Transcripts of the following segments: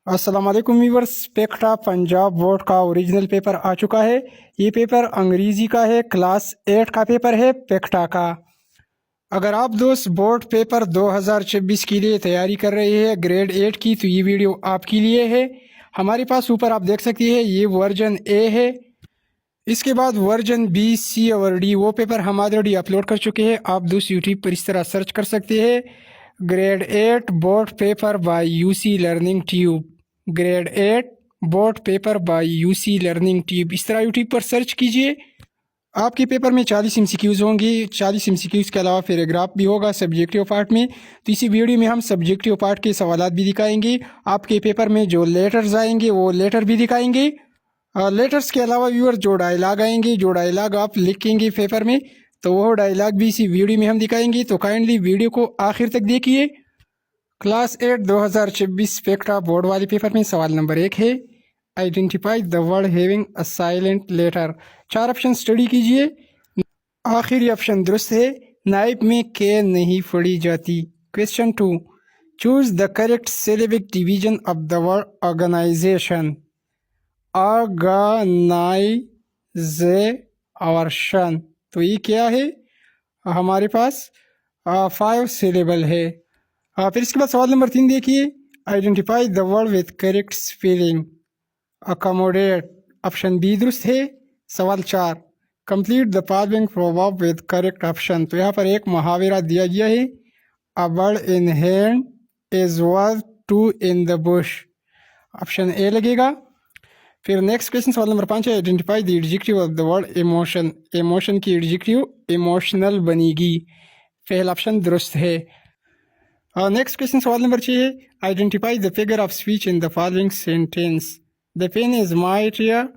अस्सलाम वालेकुम viewers. पेक्टा Punjab board का ओरिजिनल पेपर आ चुका है। ये पेपर अंग्रेज़ी का है, क्लास 8 का पेपर है पेक्टा का। अगर आप दोस्त बोर्ड पेपर 2026 के लिए तैयारी कर रहे हैं ग्रेड 8 की, तो ये वीडियो आपके लिए है। हमारे पास ऊपर आप देख सकती है ये वर्जन ए है। इसके बाद वर्जन बी, सी और डी वो पेपर हम ऑलरेडी अपलोड कर चुके हैं। आप दोस्त यूट्यूब पर इस तरह सर्च कर सकते हैं, grade 8 board paper by UC learning tube, grade 8 board paper by UC learning tube, इस तरह यूट्यूब पर सर्च कीजिए। आपके पेपर में 40 एमसीक्यूज़ होंगी। 40 एमसीक्यूज़ के अलावा पैराग्राफ भी होगा सब्जेक्टिव पार्ट में। तो इसी वीडियो में हम सब्जेक्टिव पार्ट के सवालात भी दिखाएंगे। आपके पेपर में जो लेटर्स आएंगे वो लेटर भी दिखाएंगे। लेटर्स के अलावा व्यूअर जो डायलॉग आएंगे, जो डायलॉग आप लिखेंगे पेपर में, तो वो डायलॉग भी इसी वीडियो में हम दिखाएंगे। तो काइंडली वीडियो को आखिर तक देखिए। क्लास 8 2026 पेक्टा बोर्ड वाले पेपर में सवाल नंबर 1 है, identify the word having a silent letter. 4 option study कीजिए। आखिरी ऑप्शन दुरुस्त है, नाइब में के नहीं पढ़ी जाती। Question 2, choose the correct syllabic division of the word organization. Organization, तो ये क्या है? हमारे पास 5 सिलेबल है। फिर इसके बाद सवाल नंबर 3 देखिए, identify the word with correct spelling. Accommodate, option B दुरुस्त है। सवाल 4, complete the following proverb with correct option. तो यहाँ पर एक मुहावरा दिया गया है, a bird in hand is worth two in the bush, option A लगेगा। फिर नेक्स्ट क्वेश्चन सवाल नंबर 5 है, identify the adjective of the word emotion. Emotion की एडजेक्टिव इमोशनल बनेगी, पहला ऑप्शन दुरुस्त है। नेक्स्ट क्वेश्चन सवाल नंबर 6 है, identify the figure of speech in the following sentence. The pen is mightier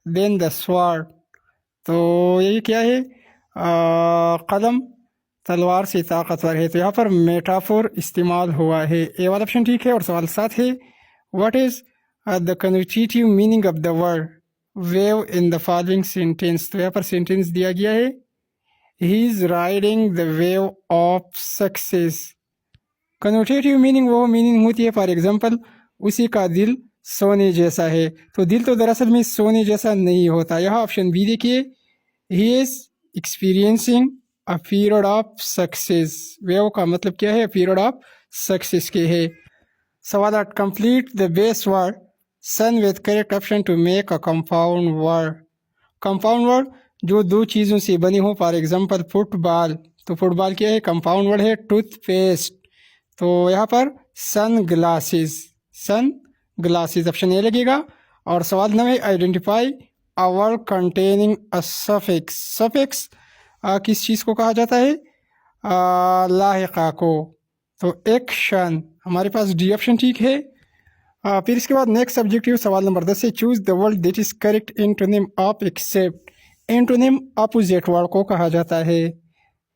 than the sword. तो ये क्या है? कलम तलवार से ताकतवर है। तो यहाँ पर मेटाफोर इस्तेमाल हुआ है, ए वाला ऑप्शन ठीक है। और सवाल 7 है, what is the connotative meaning of the word wave in the following sentence. तो यहाँ पर सेंटेंस दिया गया है, he is riding the wave of success. Connotative meaning वो मीनिंग होती है, फॉर एग्जांपल उसी का दिल सोने जैसा है। तो दिल तो दरअसल में सोने जैसा नहीं होता। यहाँ ऑप्शन बी देखिए, he is experiencing a period of success. Wave का मतलब क्या है? पीरियड ऑफ सक्सेस के है। सवाल 8, complete the base word sun with correct option to make a compound word. Compound word जो दो चीज़ों से बनी हो, फॉर एग्जांपल फुटबॉल। तो फुटबॉल क्या है? कंपाउंड वर्ड है। टूथपेस्ट, तो यहाँ पर sunglasses, sunglasses option A लगेगा। और सवाल 9 identify a word containing a suffix. Suffix किस चीज़ को कहा जाता है? लाहिका को। तो एक्शन, हमारे पास डी ऑप्शन ठीक है। फिर इसके बाद नेक्स्ट सब्जेक्टिव सवाल नंबर 10 है, choose the word that is correct antonym of except. Antonym opposite word को कहा जाता है।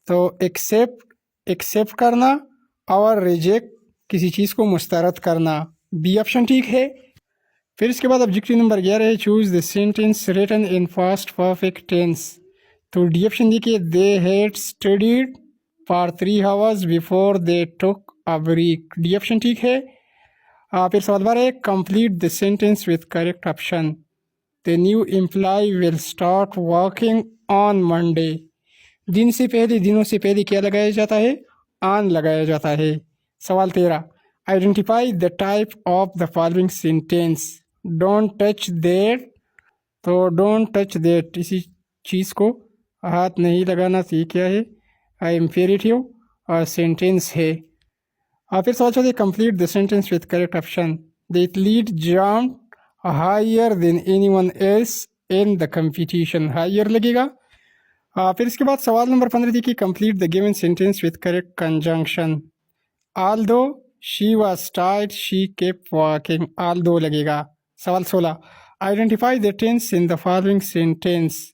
तो एक्सेप्ट करना और रिजेक्ट किसी चीज़ को मुस्तरद करना, बी ऑप्शन ठीक है। फिर इसके बाद ऑब्जेक्टिव नंबर 11 है, choose the sentence written in past perfect tense. तो डी ऑप्शन देखिए, they had studied for 3 hours before they took a break, D option ठीक है। फिर सवाल 12 है, complete the sentence with correct option. The new employee will start working on Monday. दिन से पहले, दिनों से पहले क्या लगाया जाता है? ऑन लगाया जाता है। सवाल 13, identify the type of the following sentence. Don't touch that, तो डोंट टच दैट, इसी चीज़ को हाथ नहीं लगाना, तो ये क्या है? इम्पेरेटिव सेंटेंस है। फिर सवाल चलते, complete the sentence with correct option. The athlete jumped higher than anyone else in the competition, higher लगेगा। फिर इसके बाद सवाल नंबर 15 देखिए, complete the given sentence with correct conjunction. Although she was tired she kept walking, although लगेगा। सवाल 16, identify the tense in the following sentence.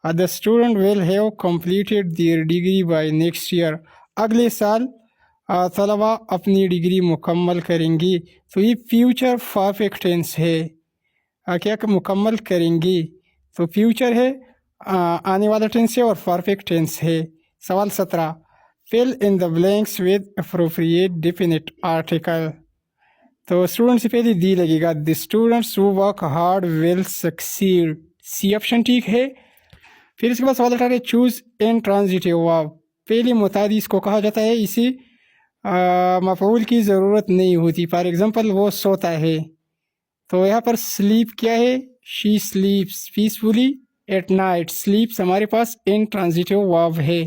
The student will have completed their degree by next year. अगले साल तलबा अपनी degree मुकम्मल करेंगी। तो ये फ्यूचर परफेक्ट टेंस है। क्या मुकम्मल करेंगी, तो फ्यूचर है, आने वाला टेंस है और परफेक्ट टेंस है। सवाल 17, fill in the blanks with appropriate definite article. तो स्टूडेंट से पहले दी लगेगा, the students who work hard will succeed, C option ठीक है। फिर इसके बाद सवाल उठा रहे चूज इन ट्रांजिटिव वर्ब, पहले मुतादी इसको कहा जाता है, इसे मफऊल की ज़रूरत नहीं होती। फॉर एग्ज़ाम्पल वो सोता है, तो यहाँ पर स्लीप क्या है, शी स्लीप्स पीसफुली एट नाइट, स्लीप्स हमारे पास इन ट्रांजिटिव वर्ब है।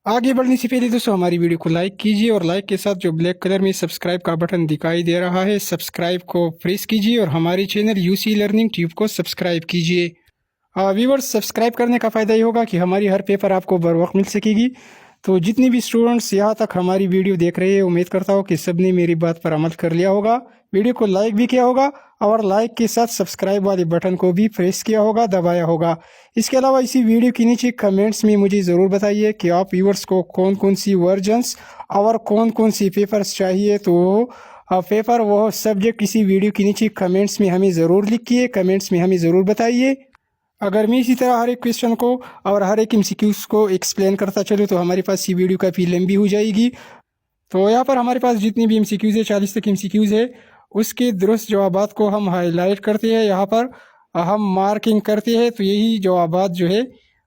आगे बढ़ने से पहले दोस्तों हमारी वीडियो को लाइक कीजिए और लाइक के साथ जो ब्लैक कलर में सब्सक्राइब का बटन दिखाई दे रहा है, सब्सक्राइब को प्रेस कीजिए और हमारे चैनल यूसी लर्निंग ट्यूब को सब्सक्राइब कीजिए। व्यूवर्स, सब्सक्राइब करने का फ़ायदा ये होगा कि हमारी हर पेपर आपको बर वक्त मिल सकेगी। तो जितने भी स्टूडेंट्स यहाँ तक हमारी वीडियो देख रहे हैं, उम्मीद करता हूँ कि सबने मेरी बात पर अमल कर लिया होगा, वीडियो को लाइक भी किया होगा और लाइक के साथ सब्सक्राइब वाले बटन को भी प्रेस किया होगा, दबाया होगा। इसके अलावा इसी वीडियो के नीचे कमेंट्स में मुझे ज़रूर बताइए कि आप व्यूवर्स को कौन कौन सी वर्जन्स और कौन कौन सी पेपर्स चाहिए। तो पेपर वो सब्जेक्ट इसी वीडियो के नीचे कमेंट्स में हमें ज़रूर लिखिए, कमेंट्स में हमें ज़रूर बताइए। अगर मैं इसी तरह हर एक क्वेश्चन को और हर एक MCQs को एक्सप्लेन करता चलूँ तो हमारे पास ये वीडियो काफ़ी लंबी हो जाएगी। तो यहाँ पर हमारे पास जितनी भी MCQs है, 40 तक MCQs है, उसके दुरुस्त जवाबात को हम हाईलाइट करते हैं, यहाँ पर हम मार्किंग करते हैं। तो यही जवाबात जो है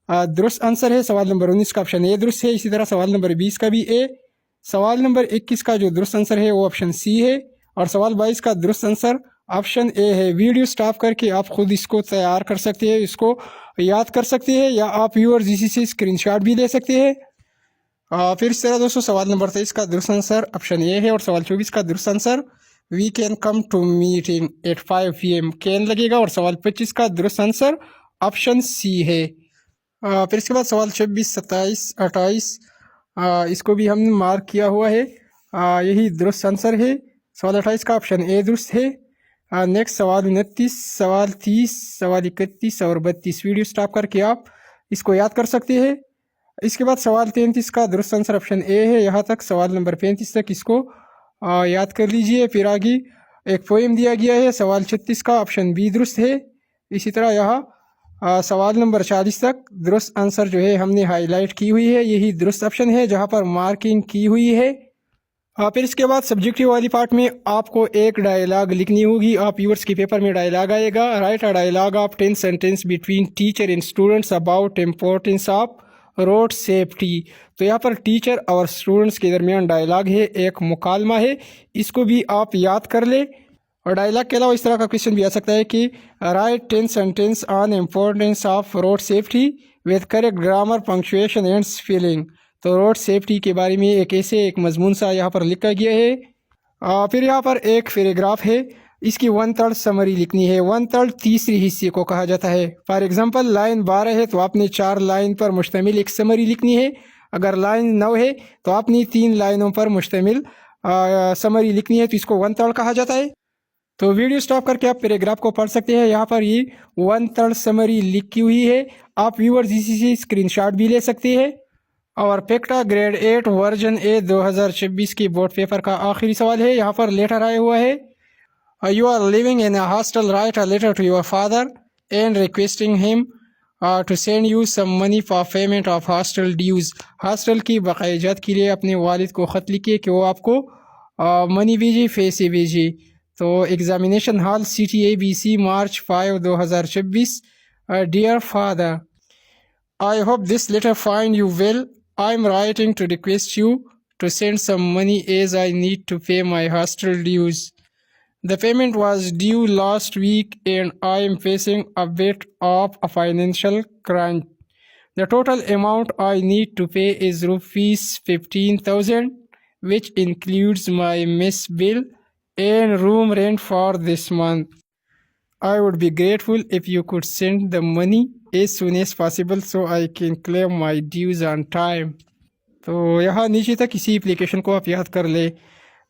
दुरुस्त आंसर है। सवाल नंबर 19 का ऑप्शन ए दुरुस्त है, इसी तरह सवाल नंबर 20 का भी ए, सवाल नंबर 21 का जो दुरुस्त आंसर है वो ऑप्शन सी है और सवाल 22 का दुरुस्त आंसर ऑप्शन ए है। वीडियो स्टॉप करके आप खुद इसको तैयार कर सकते हैं, इसको याद कर सकते हैं या आप व्यूअर्स इसी से स्क्रीनशॉट भी ले सकते हैं। फिर इस तरह दोस्तों सवाल नंबर 23 का दुरुस्त आंसर ऑप्शन ए है और सवाल 24 का दुरुस्त answer we can come to meeting at 5 PM can लगेगा और सवाल 25 का दुरुस्त आंसर ऑप्शन सी है। फिर इसके बाद सवाल 26, 27, 28 इसको भी हमने मार्क किया हुआ है, यही दुरुस्त आंसर है। सवाल 28 का ऑप्शन ए दुरुस्त है। नेक्स्ट सवाल 29, सवाल 30, सवाल 31 और 32 वीडियो स्टॉप करके आप इसको याद कर सकते हैं। इसके बाद सवाल 33 का दुरुस्त आंसर ऑप्शन ए है, यहाँ तक सवाल नंबर 35 तक इसको याद कर लीजिए। फिर आगे एक पोएम दिया गया है, सवाल 36 का ऑप्शन बी दुरुस्त है। इसी तरह यहाँ सवाल नंबर 40 तक दुरुस्त आंसर जो है हमने हाईलाइट की हुई है, यही दुरुस्त ऑप्शन है जहाँ पर मार्किंग की हुई है। फिर इसके बाद सब्जेक्टिव वाली पार्ट में आपको एक डायलॉग लिखनी होगी। आप व्यूअर्स के पेपर में डायलॉग आएगा, write a dialogue of 10 sentence between teacher and students about importance of road safety. तो यहाँ पर टीचर और स्टूडेंट्स के दरमियान डायलॉग है, एक मुकालमा है, इसको भी आप याद कर ले। और डायलॉग के अलावा इस तरह का क्वेश्चन भी आ सकता है कि right 10 sentence on importance of road safety with correct grammar, punctuation and spelling. तो रोड सेफ्टी के बारे में एक मजमून सा यहाँ पर लिखा गया है। फिर यहाँ पर एक पैराग्राफ है, इसकी 1/3 समरी लिखनी है। 1/3 तीसरी हिस्से को कहा जाता है। फॉर एग्जांपल लाइन 12 है तो आपने 4 लाइन पर मुश्तमिल एक समरी लिखनी है। अगर लाइन 9 है तो आपने 3 लाइनों पर मुश्तमिल समरी लिखनी है, तो इसको 1/3 कहा जाता है। तो वीडियो स्टॉप करके आप पैराग्राफ को पढ़ सकते हैं, यहाँ पर ये 1/3 समरी लिखी हुई है। आप व्यूअर्स इसी से स्क्रीनशॉट भी ले सकते हैं। और पेक्टा ग्रेड 8 वर्जन ए 2026 की बोर्ड पेपर का आखिरी सवाल है, यहाँ पर लेटर आया हुआ है, you are living in a hostel, write a letter to your father and requesting him to send you some money for payment of hostel dues. Hostel की बकायाजात के लिए अपने वालिद को ख़त लिखिए कि वो आपको मनी भेजे, पैसे भेजे। तो examination hall CTABC March 5, 2026। Dear father, I hope this letter find you well. I am writing to request you to send some money as I need to pay my hostel dues. The payment was due last week and I am facing a bit of a financial crunch. The total amount I need to pay is rupees 15,000, which includes my mess bill and room rent for this month. I would be grateful if you could send the money as soon as possible so I can claim my dues on time. तो यहाँ नीचे तक इसी application को आप याद कर ले।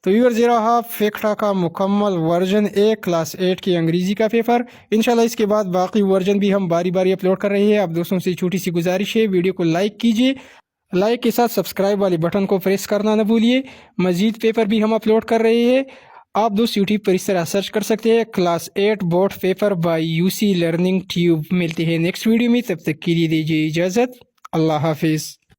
तो व्यूअर्स ये रहा पेक्टा का मुकम्मल वर्जन ए क्लास 8 की अंग्रेज़ी का पेपर। इंशाल्लाह इसके बाद बाकी वर्जन भी हम बारी बारी अपलोड कर रहे हैं। आप दोस्तों से छोटी सी गुजारिश है, वीडियो को लाइक कीजिए, लाइक के साथ सब्सक्राइब वाले बटन को प्रेस करना न भूलिए। मज़ीद पेपर भी हम अपलोड कर रहे हैं। आप दोस्त यूट्यूब पर इस तरह सर्च कर सकते हैं, class 8 board paper by UC learning tube. मिलते हैं नेक्स्ट वीडियो में, तब तक के लिए दीजिए इजाज़त। अल्लाह हाफिज़।